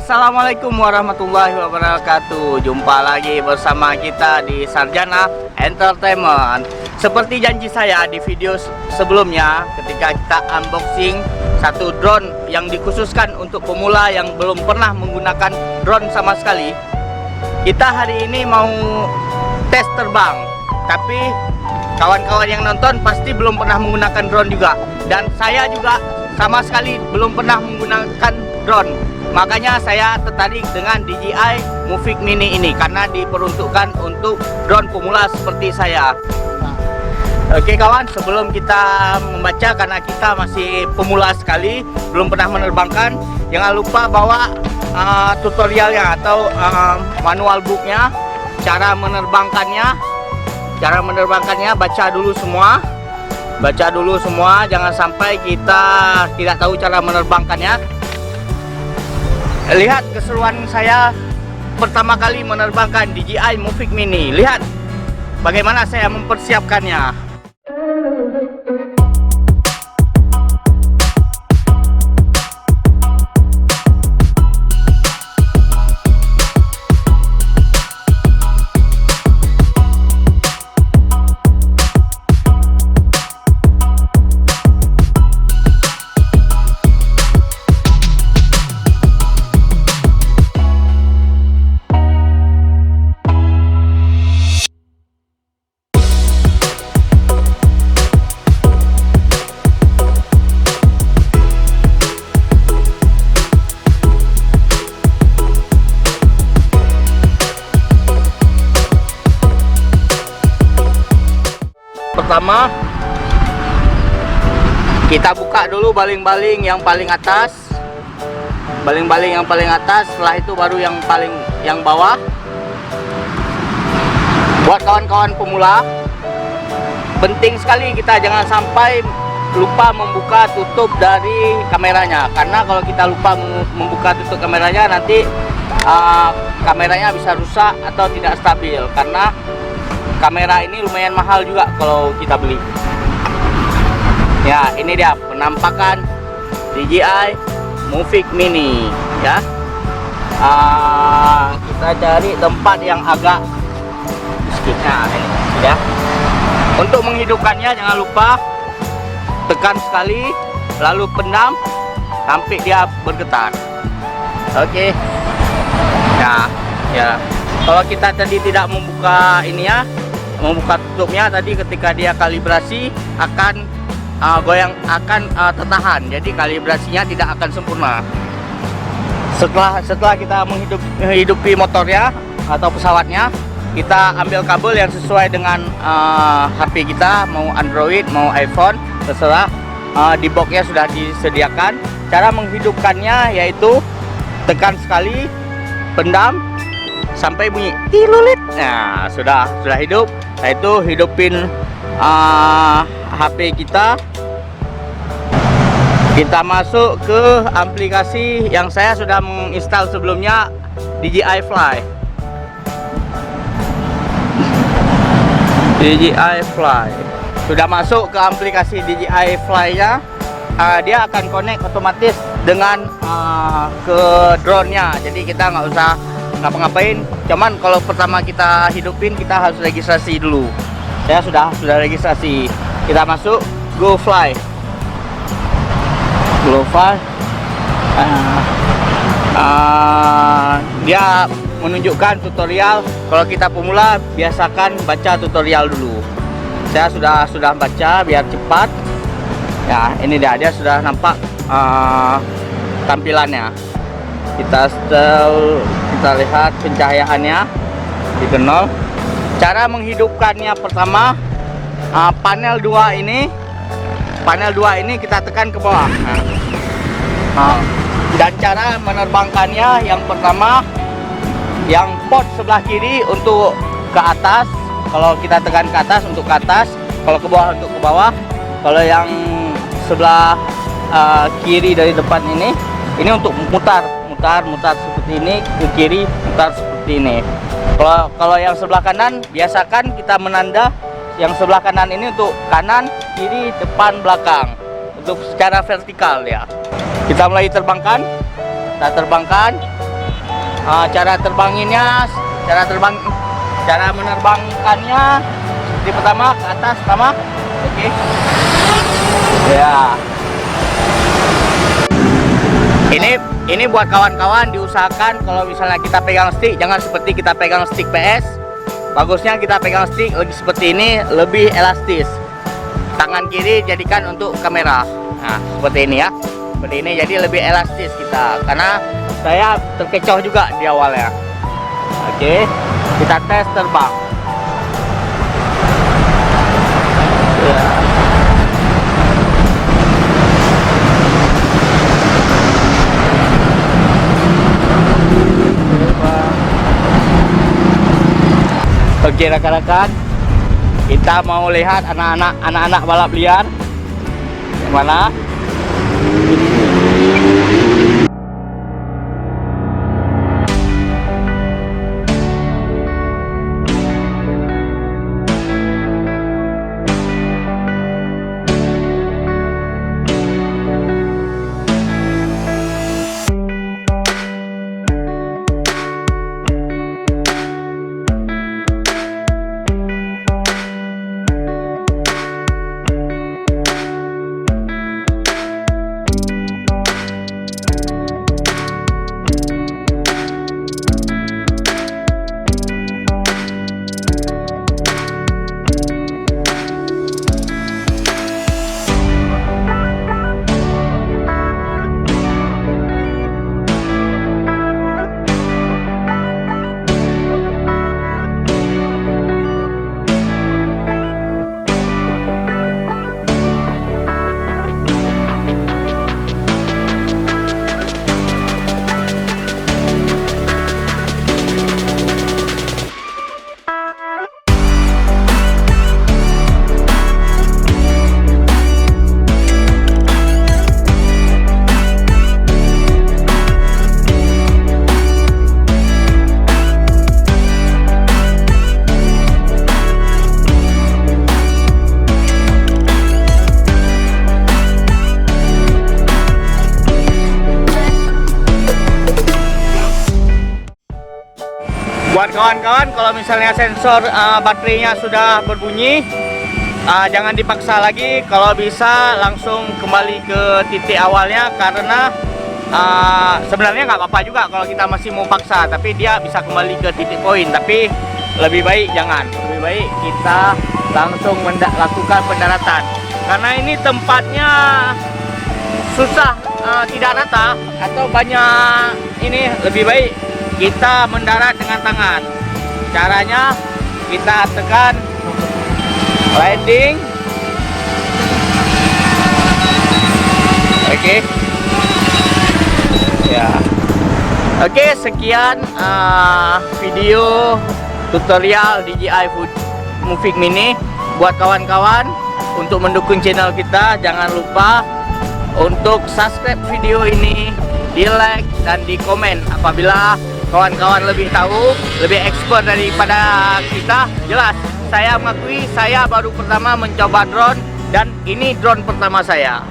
Assalamualaikum warahmatullahi wabarakatuh. Jumpa lagi bersama kita di Sarjana Entertainment. Seperti janji saya di video sebelumnya, ketika kita unboxing satu drone yang dikhususkan untuk pemula yang belum pernah menggunakan drone sama sekali, kita hari ini mau tes terbang. Tapi kawan-kawan yang nonton pasti belum pernah menggunakan drone juga, dan saya juga sama sekali belum pernah menggunakan drone. Makanya saya tertarik dengan DJI Mavic Mini ini karena diperuntukkan untuk drone pemula seperti saya. Oke kawan, sebelum kita membaca, karena kita masih pemula sekali, belum pernah menerbangkan, jangan lupa bawa tutorialnya atau manual booknya, cara menerbangkannya, baca dulu semua, jangan sampai kita tidak tahu cara menerbangkannya. Lihat keseruan saya pertama kali menerbangkan DJI Mavic Mini. Lihat bagaimana saya mempersiapkannya. Pertama, kita buka dulu baling-baling yang paling atas. Setelah itu baru yang bawah. Buat kawan-kawan pemula, penting sekali kita jangan sampai lupa membuka tutup dari kameranya, karena kalau kita lupa membuka tutup kameranya, nanti kameranya bisa rusak atau tidak stabil, karena kamera ini lumayan mahal juga kalau kita beli. Ya, ini dia penampakan DJI Mavic Mini ya. Kita cari tempat yang agak sedikitnya ini ya. Untuk menghidupkannya jangan lupa tekan sekali, lalu pendam sampai dia bergetar. Oke. Nah, ya. Kalau kita tadi tidak membuka membuka tutupnya tadi, ketika dia kalibrasi akan tertahan, jadi kalibrasinya tidak akan sempurna. Setelah kita menghidupi motornya atau pesawatnya, kita ambil kabel yang sesuai dengan HP kita, mau Android mau iPhone terserah. Di boxnya sudah disediakan. Cara menghidupkannya yaitu tekan sekali, pendam sampai bunyi tilulit. Nah, sudah hidup. Nah, itu hidupin HP kita. Kita masuk ke aplikasi yang saya sudah menginstal sebelumnya, DJI Fly. Sudah masuk ke aplikasi DJI Fly-nya. Dia akan connect otomatis dengan ke drone-nya. Jadi kita nggak usah ngapa-ngapain, cuman kalau pertama kita hidupin kita harus registrasi dulu. Saya sudah registrasi. Kita masuk Go Fly. Dia menunjukkan tutorial. Kalau kita pemula, biasakan baca tutorial dulu. Saya sudah baca biar cepat. Ya, ini dia sudah nampak tampilannya. Kita lihat pencahayaannya di nol. Cara menghidupkannya pertama, panel 2 ini kita tekan ke bawah. Dan cara menerbangkannya, yang pertama, yang port sebelah kiri untuk ke atas. Kalau kita tekan ke atas untuk ke atas, kalau ke bawah untuk ke bawah. Kalau yang sebelah kiri dari depan ini untuk mutar seperti ini, ke kiri mutar seperti ini. Kalau yang sebelah kanan, biasakan kita menanda yang sebelah kanan ini untuk kanan, kiri, depan, belakang, untuk secara vertikal ya. Kita mulai terbangkan. Kita terbangkan cara terbanginnya, cara menerbangkannya. Seperti pertama ke atas, pertama. Oke. Ya. Ini buat kawan-kawan diusahakan kalau misalnya kita pegang stick jangan seperti kita pegang stick PS. Bagusnya kita pegang stick lagi seperti ini, lebih elastis. Tangan kiri jadikan untuk kamera. Nah, seperti ini ya. Seperti ini jadi lebih elastis kita. Karena saya terkecoh juga di awalnya. Oke, kita tes terbang. Ya. Oke rekan-rekan, kita mau lihat anak-anak balap liar. Mana? Buat kawan-kawan, kalau misalnya sensor baterainya sudah berbunyi, jangan dipaksa lagi. Kalau bisa langsung kembali ke titik awalnya, karena sebenarnya nggak apa-apa juga kalau kita masih mau paksa, tapi dia bisa kembali ke titik poin. Tapi lebih baik jangan, lebih baik kita langsung lakukan pendaratan, karena ini tempatnya susah, tidak rata atau banyak. Ini lebih baik kita mendarat dengan tangan. Caranya kita tekan landing. Oke. Ya. Oke, sekian video tutorial DJI Mavic Mini. Buat kawan-kawan, untuk mendukung channel kita jangan lupa untuk subscribe video ini, di like dan di komen. Apabila kawan-kawan lebih tahu, lebih expert daripada kita, jelas saya mengakui saya baru pertama mencoba drone, dan ini drone pertama saya.